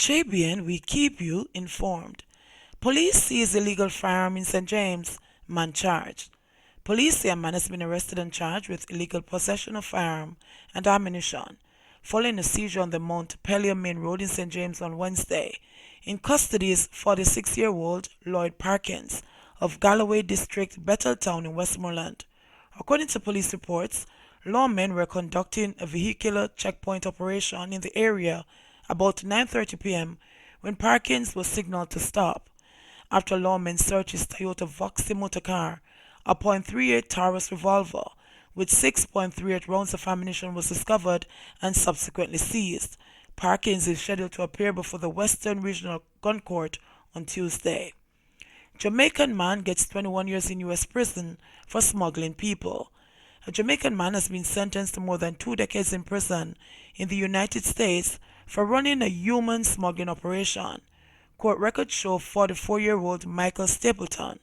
JBN, we keep you informed. Police seize illegal firearm in St. James, man charged. Police say a man has been arrested and charged with illegal possession of firearm and ammunition following a seizure on the Mount Pelion Main Road in St. James on Wednesday. In custody is 46-year-old Lloyd Parkins of Galloway District, Betheltown in Westmoreland. According to police reports, lawmen were conducting a vehicular checkpoint operation in the area about 9:30 p.m. when Parkins was signaled to stop. After lawmen searched his Toyota Voxy motor car, a .38 Taurus revolver with 6.38 rounds of ammunition was discovered and subsequently seized. Parkins is scheduled to appear before the Western Regional Gun Court on Tuesday. Jamaican man gets 21 years in U.S. prison for smuggling people. A Jamaican man has been sentenced to more than 2 decades in prison in the United States for running a human smuggling operation. Court records show 44-year-old Michael Stapleton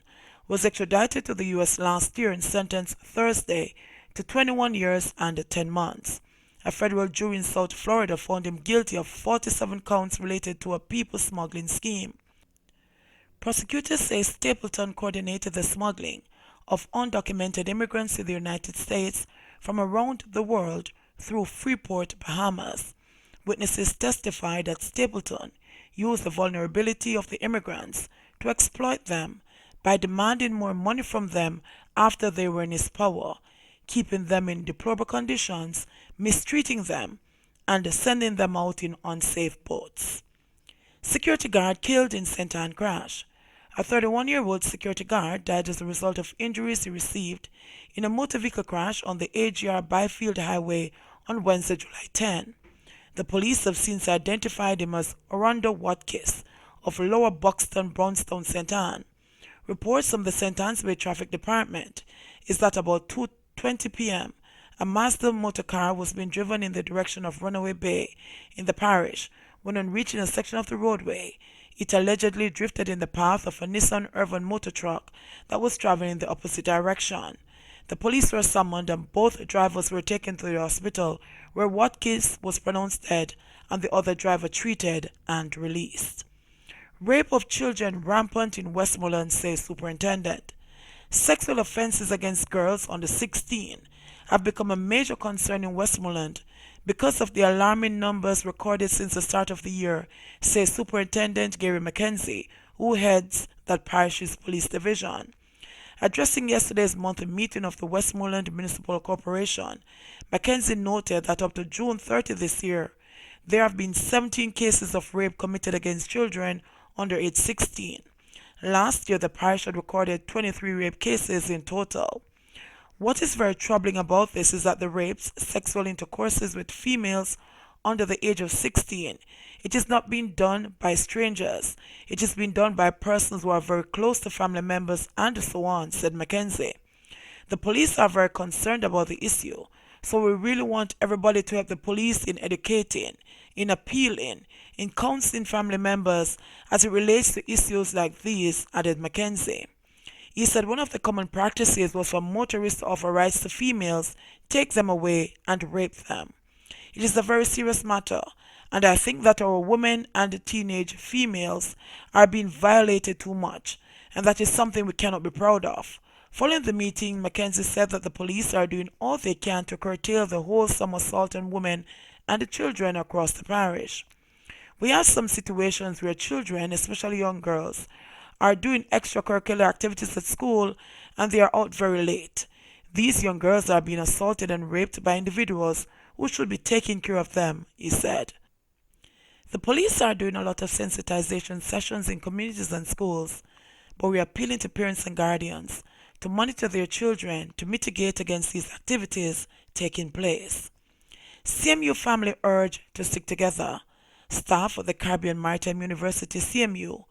was extradited to the U.S. last year and sentenced Thursday to 21 years and 10 months. A federal jury in South Florida found him guilty of 47 counts related to a people smuggling scheme. Prosecutors say Stapleton coordinated the smuggling of undocumented immigrants to the United States from around the world through Freeport, Bahamas. Witnesses testified that Stapleton used the vulnerability of the immigrants to exploit them by demanding more money from them after they were in his power, keeping them in deplorable conditions, mistreating them, and sending them out in unsafe boats. Security guard killed in St. Ann crash. A 31-year-old security guard died as a result of injuries he received in a motor vehicle crash on the AGR Byfield Highway on Wednesday, July 10. The police have since identified him as Orlando Watkins of Lower Buxton, Brownstown, St. Ann. Reports from the St. Anne's Bay Traffic Department is that about 2:20 p.m., a Mazda motor car was being driven in the direction of Runaway Bay in the parish when on reaching a section of the roadway, it allegedly drifted in the path of a Nissan Urban motor truck that was traveling in the opposite direction. The police were summoned and both drivers were taken to the hospital where Watkins was pronounced dead and the other driver treated and released. Rape of children rampant in Westmoreland, says superintendent. Sexual offences against girls under 16 have become a major concern in Westmoreland because of the alarming numbers recorded since the start of the year, says Superintendent Gary McKenzie, who heads that parish's police division. Addressing yesterday's monthly meeting of the Westmoreland Municipal Corporation, McKenzie noted that up to June 30 this year, there have been 17 cases of rape committed against children under age 16. Last year, the parish had recorded 23 rape cases in total. What is very troubling about this is that the rapes, sexual intercourses with females under the age of 16, it is not being done by strangers. It is being done by persons who are very close to family members and so on, said McKenzie. The police are very concerned about the issue, so we really want everybody to help the police in educating, in appealing, in counseling family members as it relates to issues like these, added McKenzie. He said one of the common practices was for motorists to offer rides to females, take them away, and rape them. It is a very serious matter, and I think that our women and teenage females are being violated too much, and that is something we cannot be proud of. Following the meeting, McKenzie said that the police are doing all they can to curtail the wholesome assault on women and children across the parish. We have some situations where children, especially young girls, are doing extracurricular activities at school and they are out very late. These young girls are being assaulted and raped by individuals who should be taking care of them, he said. The police are doing a lot of sensitization sessions in communities and schools, but we are appealing to parents and guardians to monitor their children to mitigate against these activities taking place. CMU family urged to stick together. Staff at the Caribbean Maritime University CMU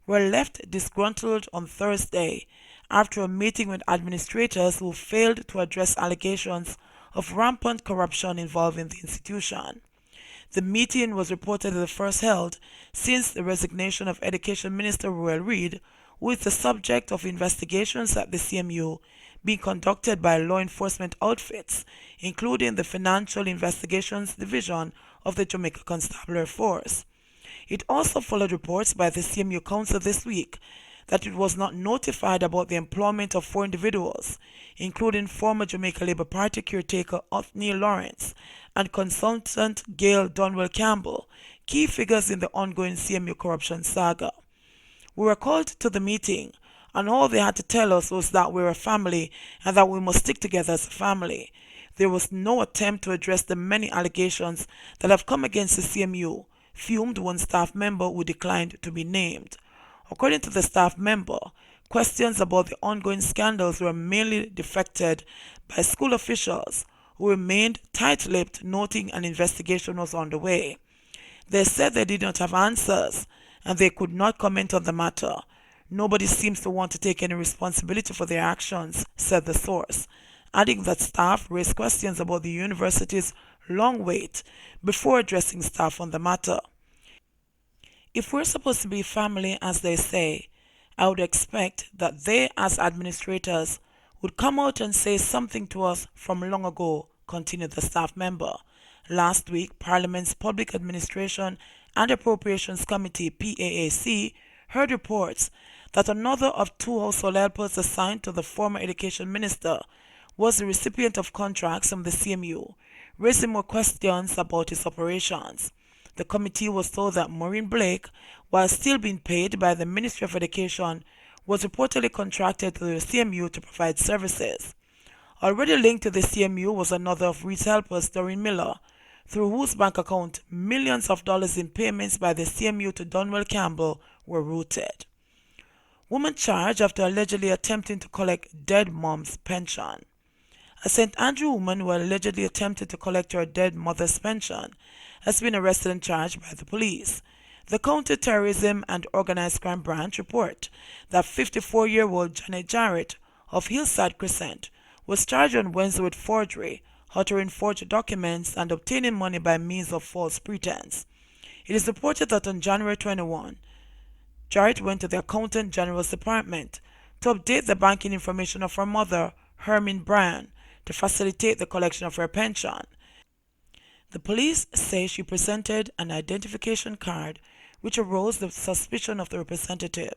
were left disgruntled on Thursday after a meeting with administrators who failed to address allegations of rampant corruption involving the institution. The meeting was reportedly the first held since the resignation of Education Minister Ruel Reid, who is the subject of investigations at the CMU being conducted by law enforcement outfits, including the Financial Investigations Division of the Jamaica Constabulary Force. It also followed reports by the CMU Council this week that it was not notified about the employment of 4 individuals, including former Jamaica Labour Party caretaker Othniel Lawrence and consultant Gail Donwell Campbell, key figures in the ongoing CMU corruption saga. We were called to the meeting, and all they had to tell us was that we're a family and that we must stick together as a family. There was no attempt to address the many allegations that have come against the CMU, fumed one staff member who declined to be named. According to the staff member, questions about the ongoing scandals were mainly deflected by school officials who remained tight-lipped, noting an investigation was underway. They said they did not have answers and they could not comment on the matter. Nobody seems to want to take any responsibility for their actions, said the source, adding that staff raised questions about the university's long wait before addressing staff on the matter. If we're supposed to be family, as they say, I would expect that they, as administrators, would come out and say something to us from long ago, continued the staff member. Last week, Parliament's Public Administration and Appropriations Committee, PAAC, heard reports that another of 2 household helpers assigned to the former Education Minister was the recipient of contracts from the CMU, raising more questions about its operations. The committee was told that Maureen Blake, while still being paid by the Ministry of Education, was reportedly contracted to the CMU to provide services. Already linked to the CMU was another of Reid's helpers, Doreen Miller, through whose bank account millions of dollars in payments by the CMU to Donwell Campbell were routed. Woman charged after allegedly attempting to collect dead mom's pension. A St. Andrew woman who allegedly attempted to collect her dead mother's pension has been arrested and charged by the police. The Counter-Terrorism and Organized Crime Branch report that 54-year-old Janet Jarrett of Hillside Crescent was charged on Wednesday with forgery, uttering forged documents, and obtaining money by means of false pretense. It is reported that on January 21, Jarrett went to the Accountant General's Department to update the banking information of her mother, Hermine Bryan, to facilitate the collection of her pension. The police say she presented an identification card which arose the suspicion of the representative.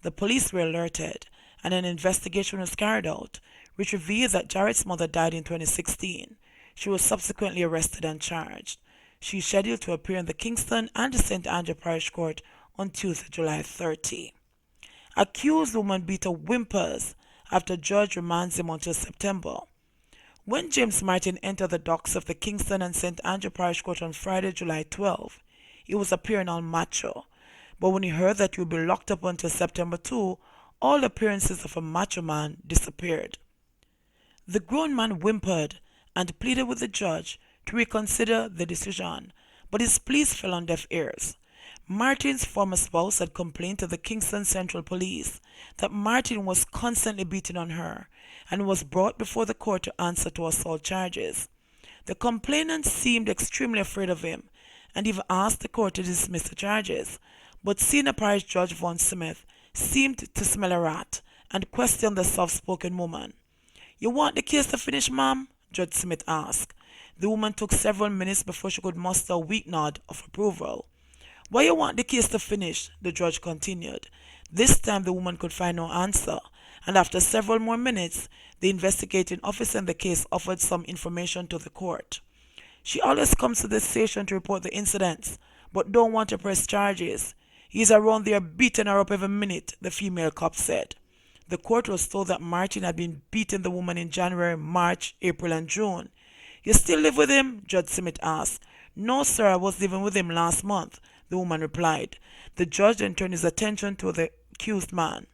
The police were alerted and an investigation was carried out which revealed that Jarrett's mother died in 2016. She was subsequently arrested and charged. She is scheduled to appear in the Kingston and the St. Andrew Parish Court on Tuesday, July 30. Accused woman beater whimpers after judge remands him until September. When James Martin entered the docks of the Kingston and St. Andrew Parish Court on Friday, July 12, he was appearing all macho. But when he heard that he would be locked up until September 2, all appearances of a macho man disappeared. The grown man whimpered and pleaded with the judge to reconsider the decision, but his pleas fell on deaf ears. Martin's former spouse had complained to the Kingston Central Police that Martin was constantly beating on her and was brought before the court to answer to assault charges. The complainant seemed extremely afraid of him and even asked the court to dismiss the charges, but Senior Parish Judge Von Smith seemed to smell a rat and questioned the soft-spoken woman. "You want the case to finish, ma'am?" Judge Smith asked. The woman took several minutes before she could muster a weak nod of approval. "Why you want the case to finish?" the judge continued. This time the woman could find no answer, and after several more minutes, the investigating officer in the case offered some information to the court. "She always comes to the station to report the incidents, but don't want to press charges. He's around there beating her up every minute," the female cop said. The court was told that Martin had been beating the woman in January, March, April, and June. "You still live with him?" Judge Smith asked. "No, sir, I was living with him last month," the woman replied. The judge then turned his attention to the accused man.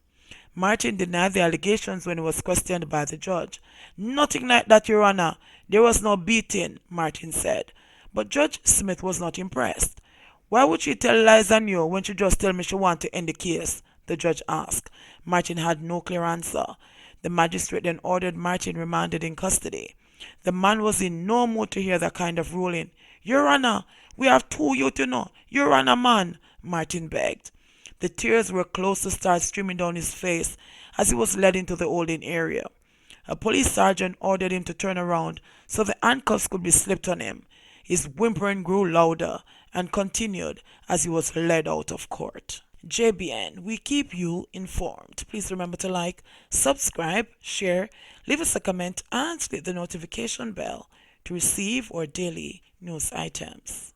Martin denied the allegations when he was questioned by the judge. "Nothing like that, Your Honor. There was no beating," Martin said. But Judge Smith was not impressed. "Why would she tell lies on you when she just told me she wanted to end the case?" the judge asked. Martin had no clear answer. The magistrate then ordered Martin remanded in custody. The man was in no mood to hear that kind of ruling. "Your Honor, we have two youth, you know. Your Honor, man," Martin begged. The tears were close to start streaming down his face as he was led into the holding area. A police sergeant ordered him to turn around so the handcuffs could be slipped on him. His whimpering grew louder, and continued as he was led out of court. JBN, we keep you informed. Please remember to like, subscribe, share, leave us a comment, and click the notification bell to receive our daily news items.